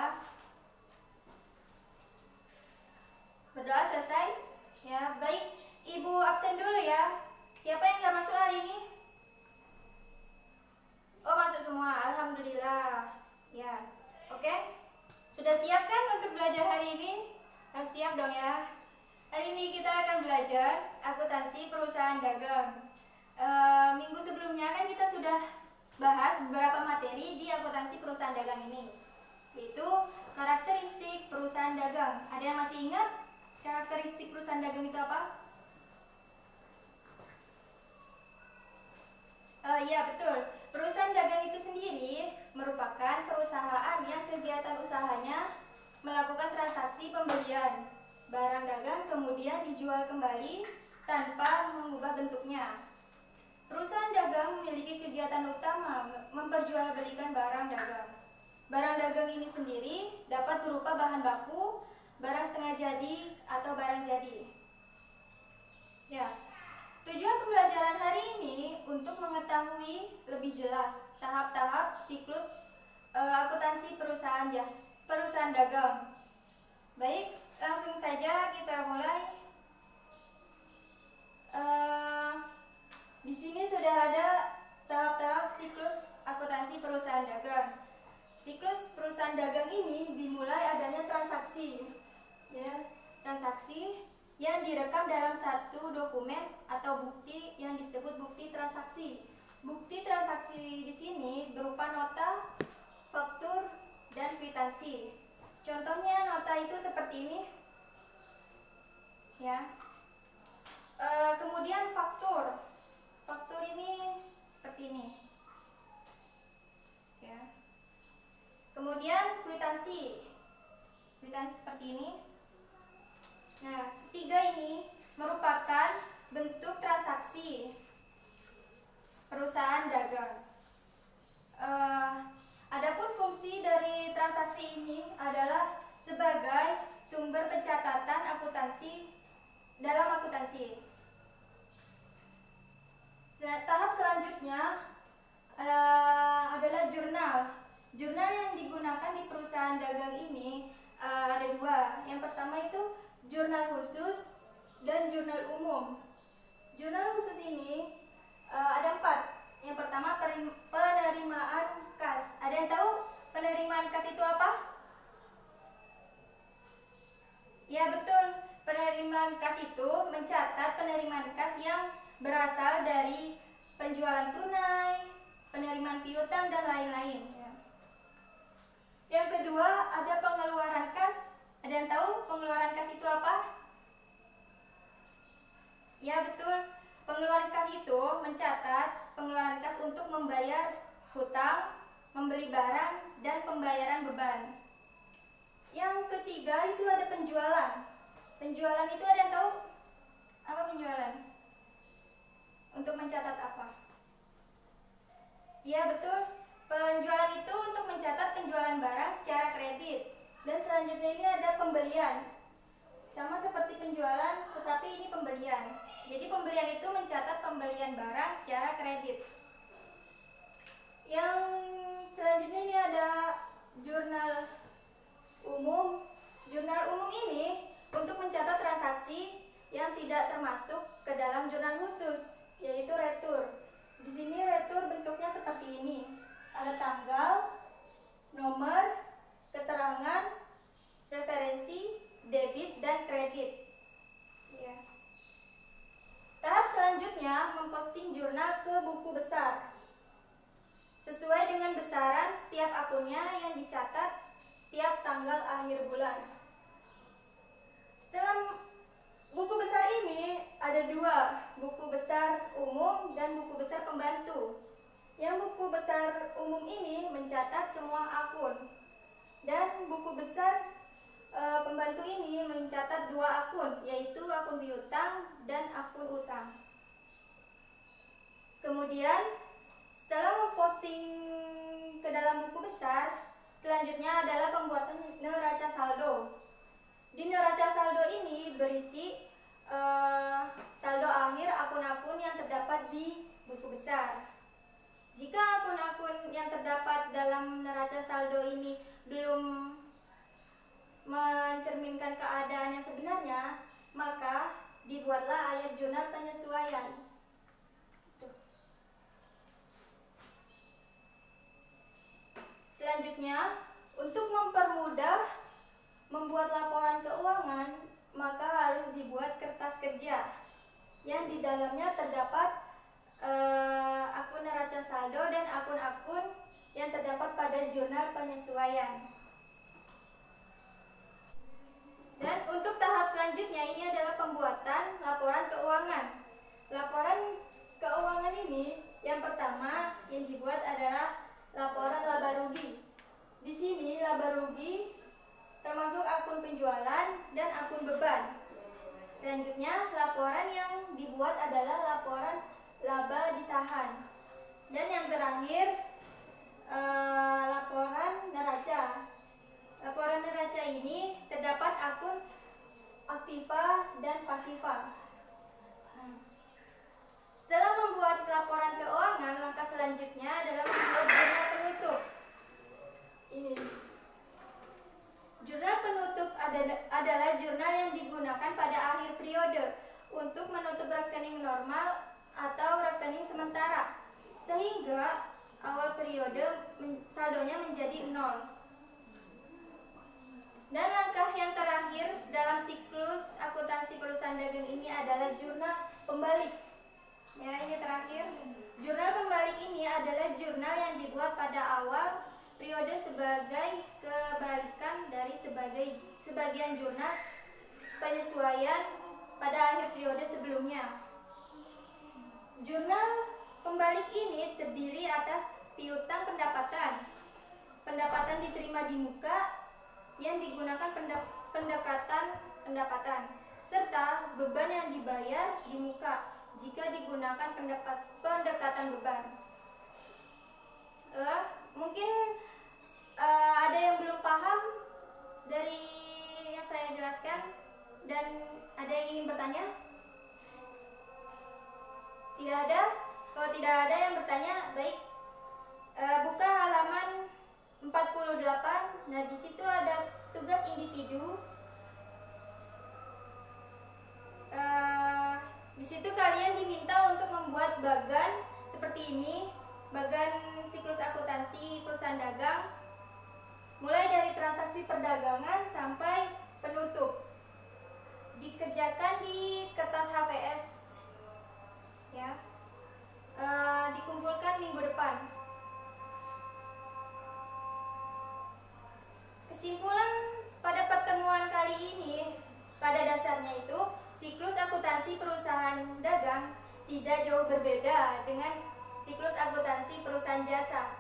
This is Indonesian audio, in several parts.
berdoa. Berdoa selesai? Ya, baik. Ibu absen dulu ya. Siapa yang nggak masuk hari ini? Oh, masuk semua. Alhamdulillah. Ya, oke. Sudah siap kan untuk belajar hari ini? Harus siap dong ya. Hari ini kita akan belajar akuntansi perusahaan dagang. Minggu sebelumnya kan kita sudah bahas beberapa materi di akuntansi perusahaan dagang ini, yaitu karakteristik perusahaan dagang. Ada yang masih ingat karakteristik perusahaan dagang itu apa? Ya betul, perusahaan dagang itu sendiri merupakan perusahaan yang kegiatan usahanya melakukan transaksi pembelian barang dagang kemudian dijual kembali tanpa mengubah bentuknya. Perusahaan dagang memiliki kegiatan utama memperjualbelikan barang dagang. Barang dagang ini sendiri dapat berupa bahan baku, barang setengah jadi, atau barang jadi. Ya, tujuan pembelajaran hari ini untuk mengetahui lebih jelas tahap-tahap siklus akuntansi perusahaan dagang. Baik, langsung saja kita mulai. Di sini sudah ada tahap-tahap siklus akuntansi perusahaan dagang. Siklus perusahaan dagang ini dimulai adanya transaksi, ya, transaksi yang direkam dalam satu dokumen atau bukti yang disebut bukti transaksi. Bukti transaksi di sini berupa nota, faktur, dan kwitansi. Contohnya nota itu seperti ini, ya. Kemudian faktur. Faktur ini seperti ini, ya. Kemudian kwitansi. Kwitansi seperti ini. Nah, tiga ini merupakan bentuk transaksi perusahaan dagang. Adapun fungsi dari transaksi ini adalah sebagai sumber pencatatan akuntansi dalam akuntansi. Tahap selanjutnya adalah jurnal. Jurnal yang digunakan di perusahaan dagang ini ada dua. Yang pertama itu jurnal khusus dan jurnal umum. Jurnal khusus ini ada 4. Yang pertama penerimaan kas. Ada yang tahu penerimaan kas itu apa? Ya betul, penerimaan kas itu mencatat penerimaan kas yang berasal dari penjualan tunai, penerimaan piutang, dan lain-lain. Yang kedua ada pengeluaran kas. Ada yang tahu pengeluaran kas itu apa? Ya betul, pengeluaran kas itu mencatat pengeluaran kas untuk membayar hutang, membeli barang, dan pembayaran beban. Yang ketiga itu ada penjualan. Penjualan itu ada yang tahu apa penjualan? Untuk mencatat apa? Ya betul, penjualan itu untuk mencatat penjualan barang secara kredit. Dan selanjutnya ini ada pembelian. Sama seperti penjualan, tetapi ini pembelian. Jadi pembelian itu mencatat pembelian barang secara kredit. Yang selanjutnya ini ada jurnal umum. Jurnal umum ini untuk mencatat transaksi yang tidak termasuk ke dalam jurnal khusus, yaitu retur. Di sini retur bentuknya seperti ini. Ada tanggal, nomor, keterangan, referensi, debit, dan kredit. Ya. Tahap selanjutnya memposting jurnal ke buku besar. Sesuai dengan besaran setiap akunnya yang dicatat setiap tanggal akhir bulan. Setelah buku besar ini ada dua, buku besar umum dan buku besar pembantu. Yang buku besar umum ini mencatat semua akun, dan buku besar pembantu ini mencatat dua akun, yaitu akun piutang dan akun utang. Kemudian setelah memposting ke dalam buku besar, selanjutnya adalah pembuatan neraca saldo. Di neraca saldo ini berisi saldo akhir akun-akun yang terdapat di buku besar. Jika akun-akun yang terdapat dalam neraca saldo ini belum buatlah ayat jurnal penyesuaian. Selanjutnya, untuk mempermudah membuat laporan keuangan, maka harus dibuat kertas kerja yang di dalamnya terdapat akun neraca saldo dan akun-akun yang terdapat pada jurnal penyesuaian. Dan untuk tahap selanjutnya ini adalah pembuatan laporan keuangan. Laporan keuangan ini yang pertama yang dibuat adalah laporan laba rugi. Di sini laba rugi termasuk akun penjualan dan akun beban. Selanjutnya laporan yang dibuat adalah laporan laba ditahan. Dan yang terakhir laporan neraca. Laporan neraca ini terdapat akun aktiva dan pasiva. Setelah membuat laporan keuangan, maka selanjutnya adalah membuat jurnal penutup. Ini. Jurnal penutup adalah jurnal yang digunakan pada akhir periode untuk menutup rekening normal atau rekening sementara, sehingga awal periode saldonya menjadi 0. Dan langkah yang terakhir dalam siklus akuntansi perusahaan dagang ini adalah jurnal pembalik. Ya, ini terakhir. Jurnal pembalik ini adalah jurnal yang dibuat pada awal periode sebagai kebalikan dari sebagian jurnal penyesuaian pada akhir periode sebelumnya. Jurnal pembalik ini terdiri atas piutang pendapatan, pendapatan diterima di muka yang digunakan pendekatan pendapatan, serta beban yang dibayar di muka jika digunakan pendekatan beban. Mungkin ada yang belum paham dari yang saya jelaskan dan ada yang ingin bertanya? Tidak ada? Kalau tidak ada yang bertanya, baik. Buka halaman 48. Nah, di situ ada tugas individu. Di situ kalian diminta untuk membuat bagan seperti ini, bagan siklus akuntansi perusahaan dagang, mulai dari transaksi perdagangan sampai penutup. Dikerjakan di kertas HVS, ya. Dikumpulkan minggu depan. Kesimpulan pada pertemuan kali ini, pada dasarnya itu siklus akuntansi perusahaan dagang tidak jauh berbeda dengan siklus akuntansi perusahaan jasa.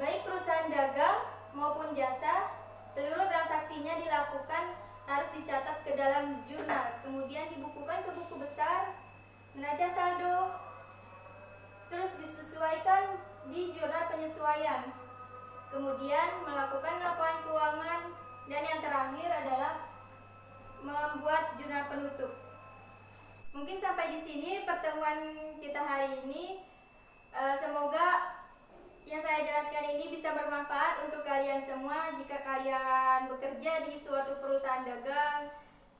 Baik perusahaan dagang maupun jasa, seluruh transaksinya dilakukan harus dicatat ke dalam jurnal, kemudian dibukukan ke buku besar, neraca saldo, terus disesuaikan di jurnal penyesuaian, kemudian melakukan laporan keuangan, dan yang terakhir adalah membuat jurnal penutup. Mungkin sampai di sini pertemuan kita hari ini. Semoga yang saya jelaskan ini bisa bermanfaat untuk kalian semua. Jika kalian bekerja di suatu perusahaan dagang,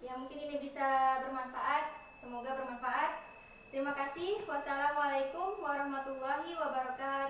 ya mungkin ini bisa bermanfaat. Semoga bermanfaat. Terima kasih. Wassalamualaikum warahmatullahi wabarakatuh.